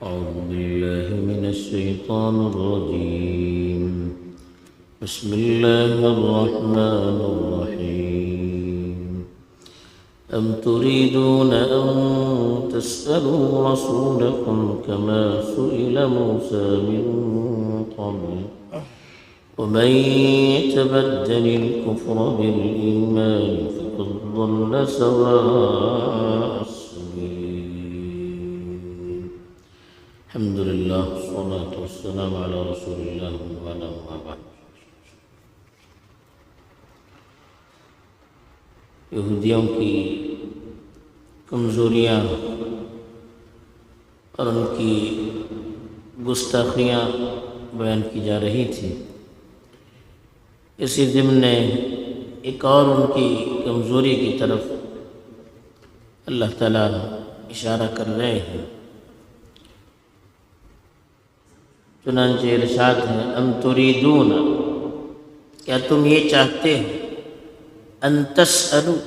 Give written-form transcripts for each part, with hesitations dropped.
أعوذ بالله من الشيطان الرجيم. بسم الله الرحمن الرحيم. أم تريدون أن تسألوا رسولكم كما سئل موسى من قبل ومن يتبدل الكفر بالإيمان فقد ضل سواء السبيل. الحمد لله والصلاة والسلام على رسول الله وعلى آله وصحبه. یہودیوں کی کمزوریاں اور ان کی گستاخیاں بیان کی جا رہی تھی. اسی ضمن ایک اور ان کی کمزوری کی طرف اللہ تعالیٰ اشارہ کر رہے ہیں. چنانچہ ارشاد ہے ام تریدون، کیا تم یہ چاہتے ہو، ان تسألوا،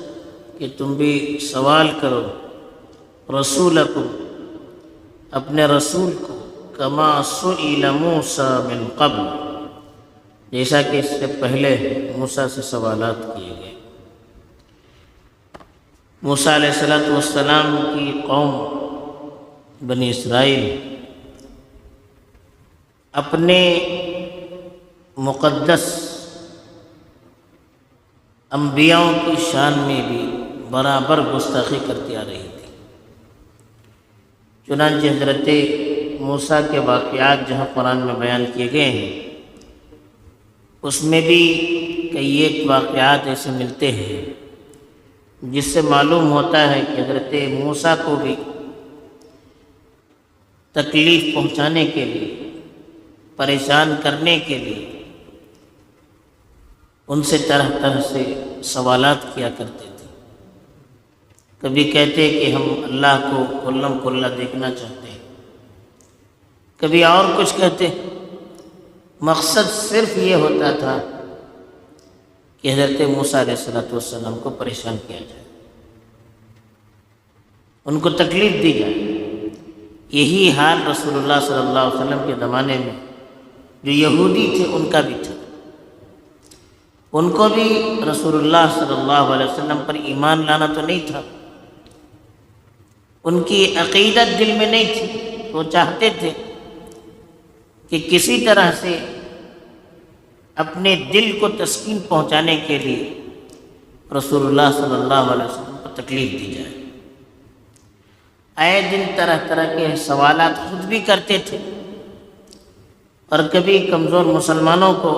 کہ تم بھی سوال کرو، رسولکم، اپنے رسول کو، کما سئل موسیٰ من قبل، جیسا کہ اس سے پہلے موسیٰ سے سوالات کیے گئے. موسیٰ علیہ السلام کی قوم بنی اسرائیل اپنے مقدس انبیاءوں کی شان میں بھی برابر گستاخی کرتی آ رہی تھی. چنانچہ حضرت موسیٰ کے واقعات جہاں قرآن میں بیان کیے گئے ہیں، اس میں بھی کئی ایک واقعات ایسے ملتے ہیں جس سے معلوم ہوتا ہے کہ حضرت موسیٰ کو بھی تکلیف پہنچانے کے لیے، پریشان کرنے کے لیے ان سے طرح طرح سے سوالات کیا کرتے تھے. کبھی کہتے کہ ہم اللہ کو کلم کلا دیکھنا چاہتے ہیں، کبھی اور کچھ کہتے. مقصد صرف یہ ہوتا تھا کہ حضرت موسیٰ علیہ السلام کو پریشان کیا جائے، ان کو تکلیف دی جائے. یہی حال رسول اللہ صلی اللہ علیہ وسلم کے زمانے میں جو یہودی تھے ان کا بھی تھا. ان کو بھی رسول اللہ صلی اللہ علیہ وسلم پر ایمان لانا تو نہیں تھا، ان کی عقیدت دل میں نہیں تھی. وہ چاہتے تھے کہ کسی طرح سے اپنے دل کو تسکین پہنچانے کے لیے رسول اللہ صلی اللہ علیہ وسلم کو تکلیف دی جائے. آئے دن طرح طرح کے سوالات خود بھی کرتے تھے، اور کبھی کمزور مسلمانوں کو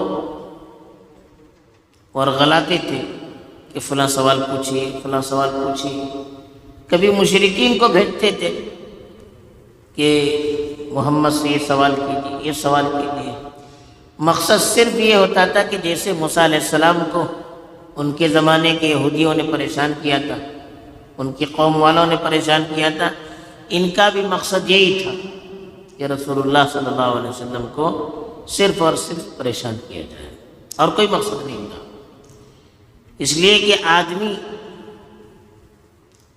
ورغلاتے تھے کہ فلاں سوال پوچھیے، فلاں سوال پوچھیے. کبھی مشرکین کو بھیجتے تھے کہ محمد سے یہ سوال کیجیے، یہ سوال کیجیے. مقصد صرف یہ ہوتا تھا کہ جیسے موسیٰ علیہ السلام کو ان کے زمانے کے یہودیوں نے پریشان کیا تھا، ان کی قوم والوں نے پریشان کیا تھا، ان کا بھی مقصد یہی تھا کہ رسول اللہ صلی اللہ علیہ وسلم کو صرف اور صرف پریشان کیا جائے، اور کوئی مقصد نہیں تھا. اس لیے کہ آدمی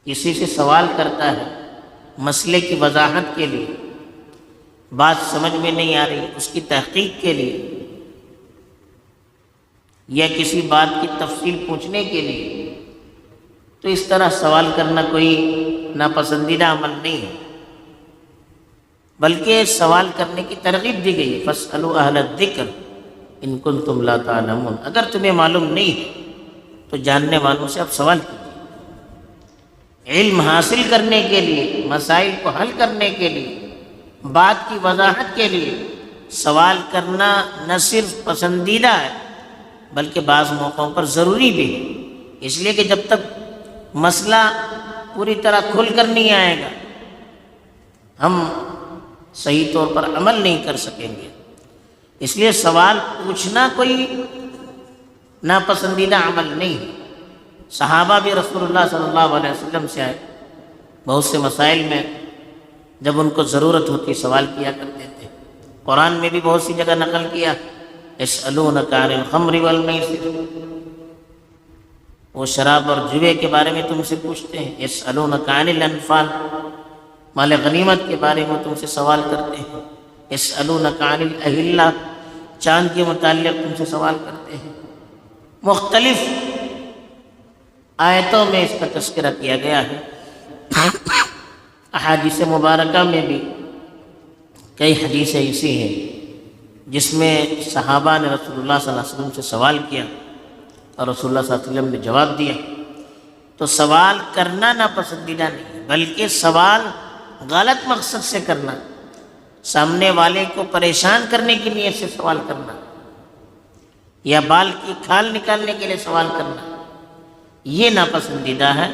کسی سے سوال کرتا ہے مسئلے کی وضاحت کے لیے، بات سمجھ میں نہیں آ رہی اس کی تحقیق کے لیے، یا کسی بات کی تفصیل پوچھنے کے لیے، تو اس طرح سوال کرنا کوئی ناپسندیدہ عمل نہیں ہے، بلکہ سوال کرنے کی ترغیب دی گئی. فاسألوا اہل الذکر ان کنتم لا تعلمون، اگر تمہیں معلوم نہیں ہے تو جاننے والوں سے اب سوال کیجیے. علم حاصل کرنے کے لیے، مسائل کو حل کرنے کے لیے، بات کی وضاحت کے لیے سوال کرنا نہ صرف پسندیدہ ہے بلکہ بعض موقعوں پر ضروری بھی ہے. اس لیے کہ جب تک مسئلہ پوری طرح کھل کر نہیں آئے گا ہم صحیح طور پر عمل نہیں کر سکیں گے. اس لیے سوال پوچھنا کوئی ناپسندیدہ عمل نہیں ہے. صحابہ بھی رسول اللہ صلی اللہ علیہ وسلم سے آئے، بہت سے مسائل میں جب ان کو ضرورت ہوتی سوال کیا کرتے تھے. قرآن میں بھی بہت سی جگہ نقل کیا یسألونک عن الخمر والمیسر، وہ شراب اور جوے کے بارے میں تم سے پوچھتے ہیں. یسألونک عن الانفال، مال غنیمت کے بارے میں تم سے سوال کرتے ہیں، یسألونک عن الاہلہ، چاند کے متعلق تم سے سوال کرتے ہیں۔ مختلف آیتوں میں اس کا تذکرہ کیا گیا ہے، احادیث مبارکہ میں بھی کئی حدیثیں ایسی ہیں جس میں صحابہ نے رسول اللہ صلی اللہ علیہ وسلم سے سوال کیا اور رسول اللہ صلی اللہ علیہ وسلم نے جواب دیا۔ تو سوال کرنا ناپسندیدہ نہیں، بلکہ سوال غلط مقصد سے کرنا، سامنے والے کو پریشان کرنے کی نیت سے سوال کرنا یا بال کی کھال نکالنے کے لیے سوال کرنا، یہ ناپسندیدہ ہے۔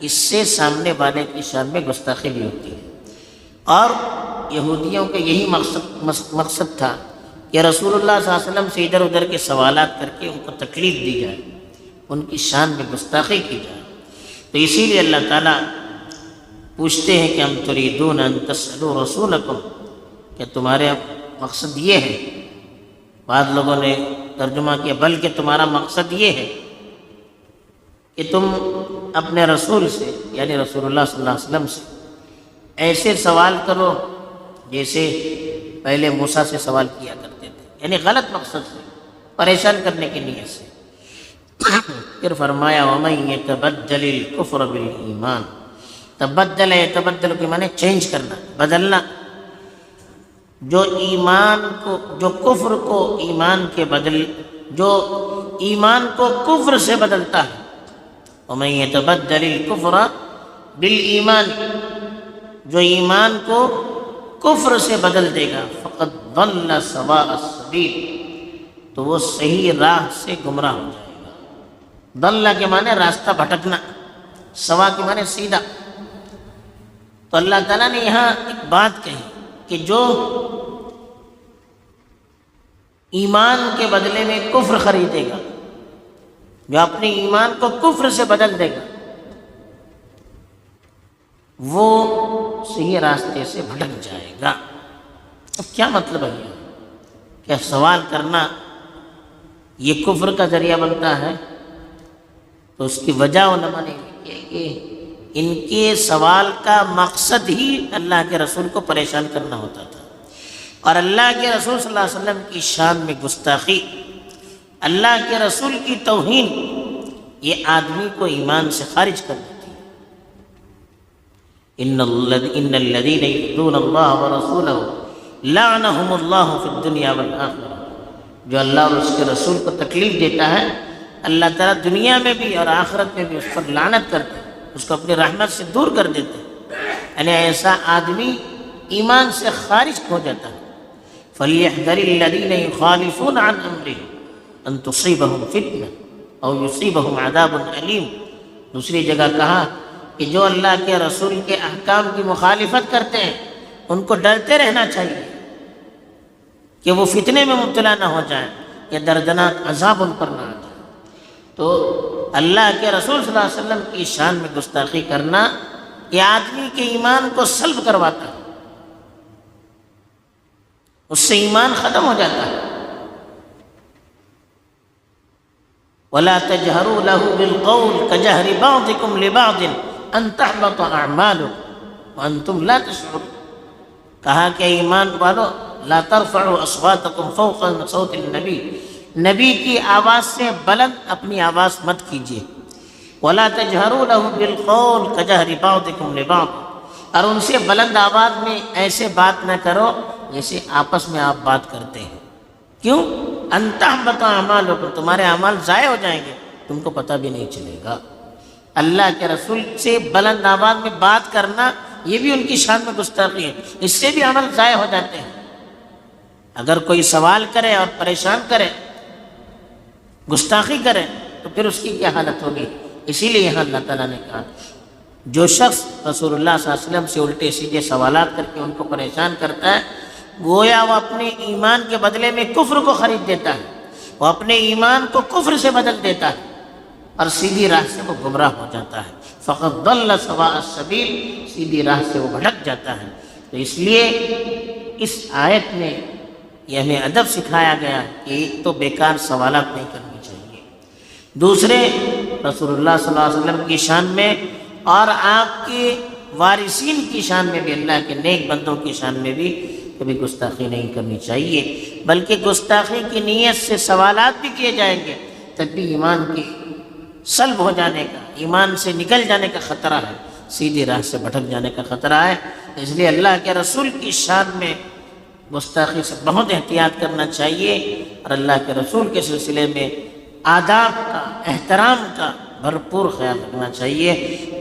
اس سے سامنے والے کی شان میں گستاخی بھی ہوتی ہے۔ اور یہودیوں کا یہی مقصد تھا کہ رسول اللہ صلی اللہ علیہ وسلم سے ادھر ادھر کے سوالات کر کے ان کو تکلیف دی جائے، ان کی شان میں گستاخی کی جائے۔ تو اسی لیے اللہ تعالیٰ پوچھتے ہیں کہ ہم تریدون ان تسألوا رسولکم، کہ تمہارے مقصد یہ ہے، بعض لوگوں نے ترجمہ کیا بلکہ تمہارا مقصد یہ ہے کہ تم اپنے رسول سے یعنی رسول اللہ صلی اللہ علیہ وسلم سے ایسے سوال کرو جیسے پہلے موسیٰ سے سوال کیا کرتے تھے، یعنی غلط مقصد سے، پریشان کرنے کی نیت سے۔ پھر فرمایا وَمَن يَتَبَدَّلِ الْكُفْرَ بِالْإِيمَانِ، تبدل ہے، تبدل کے معنی چینج کرنا، بدلنا، جو ایمان کو، جو کفر کو ایمان کے بدل، جو ایمان کو کفر سے بدلتا ہے، وَمَن يَتَبَدَّلِ الْكُفْرَ بِالْإِيمَانِ، جو ایمان کو کفر سے بدل دے گا، فقد ضل سواء السبیل، تو وہ صحیح راہ سے گمراہ ہو جائے گا۔ ضل کے معنی راستہ بھٹکنا، سوا کے معنی سیدھا۔ تو اللہ تعالیٰ نے یہاں ایک بات کہی کہ جو ایمان کے بدلے میں کفر خریدے گا، جو اپنے ایمان کو کفر سے بدل دے گا، وہ صحیح راستے سے بھٹک جائے گا۔ اب کیا مطلب ہے یہ؟ کیا سوال کرنا یہ کفر کا ذریعہ بنتا ہے؟ تو اس کی وجہ علماء نے کہ ان کے سوال کا مقصد ہی اللہ کے رسول کو پریشان کرنا ہوتا تھا، اور اللہ کے رسول صلی اللہ علیہ وسلم کی شان میں گستاخی، اللہ کے رسول کی توہین، یہ آدمی کو ایمان سے خارج کر دیتی ہے۔ ان الذین یؤذون اللہ ورسولہ لعنہم اللہ فی الدنیا والآخرہ، جو اللہ اور اس کے رسول کو تکلیف دیتا ہے، اللہ تعالیٰ دنیا میں بھی اور آخرت میں بھی اس پر لعنت کرتے ہیں، اس کو اپنی رحمت سے دور کر دیتے ہیں، یعنی ایسا آدمی ایمان سے خارج ہو جاتا ہے۔ فَلْيَحْذَرِ الَّذِينَ يُخَالِفُونَ عَنْ أَمْرِهِ أَن تُصِيبَهُمْ فِتْنَةٌ أَوْ يُصِيبَهُمْ عَذَابٌ أَلِيمٌ۔ دوسری جگہ کہا کہ جو اللہ کے رسول کے احکام کی مخالفت کرتے ہیں ان کو ڈرتے رہنا چاہیے کہ وہ فتنے میں مبتلا نہ ہو جائیں یا دردناک عذاب ان پر نہ آ جائے۔ تو اللہ کے رسول صلی اللہ علیہ وسلم کی شان میں گستاخی کرنا یہ آدمی کے ایمان کو سلب کرواتا ہے، اس سے ایمان ختم ہو جاتا ہے۔ وَلَا تَجْهَرُوا لَهُ بِالْقَوْلِ كَجَهْرِ بَعْضِكُمْ لِبَعْضٍ أَن تَحْبَطَ أَعْمَالُكُمْ وَأَنْتُمْ لَا تَشْعُرُونَ، کہا کہ ایمان والو لا ترفعوا اصواتکم فوق صوت النبی، نبی کی آواز سے بلند اپنی آواز مت کیجیے۔ وَلَا تَجْهَرُوا لَهُ بِالْقَوْلِ كَجَهْرِ بَعْضِكُمْ لِبَعْضٍ، اور ان سے بلند آواز میں ایسے بات نہ کرو جیسے آپس میں آپ بات کرتے ہیں۔ کیوں؟ أَن تَحْبَطَ أَعْمَالُكُمْ، تمہارے اعمال ضائع ہو جائیں گے، تم کو پتہ بھی نہیں چلے گا۔ اللہ کے رسول سے بلند آواز میں بات کرنا یہ بھی ان کی شان میں گستاخی ہے، اس سے بھی عمل ضائع ہو جاتے ہیں۔ اگر کوئی سوال کرے اور پریشان کرے، گستاخی کرے، تو پھر اس کی کیا حالت ہوگی؟ اسی لیے یہاں اللہ تعالیٰ نے کہا جو شخص رسول اللہ صلی اللہ علیہ وسلم سے الٹے سیدھے سوالات کر کے ان کو پریشان کرتا ہے، گویا وہ اپنے ایمان کے بدلے میں کفر کو خرید دیتا ہے، وہ اپنے ایمان کو کفر سے بدل دیتا ہے اور سیدھی راہ سے وہ گمراہ ہو جاتا ہے۔ فقد ضل سواء السبیل، سیدھی راہ سے وہ بھٹک جاتا ہے۔ تو اس لیے اس آیت میں یہ ہمیں ادب سکھایا گیا کہ ایک تو بیکار سوالات نہیں کرنی چاہیے، دوسرے رسول اللہ صلی اللہ علیہ وسلم کی شان میں اور آپ کے وارثین کی شان میں بھی، اللہ کے نیک بندوں کی شان میں بھی کبھی گستاخی نہیں کرنی چاہیے، بلکہ گستاخی کی نیت سے سوالات بھی کیے جائیں گے تب بھی ایمان کی سلب ہو جانے کا، ایمان سے نکل جانے کا خطرہ ہے، سیدھی راہ سے بھٹک جانے کا خطرہ ہے۔ اس لیے اللہ کے رسول کی شان میں گستاخی سے بہت احتیاط کرنا چاہیے، اور اللہ کے رسول کے سلسلے میں آداب کا، احترام کا بھرپور خیال رکھنا چاہیے۔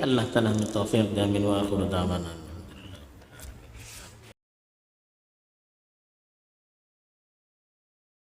اللہ تعالیٰ ہمیں توفیق دے، آمین، وآخر دعوانا۔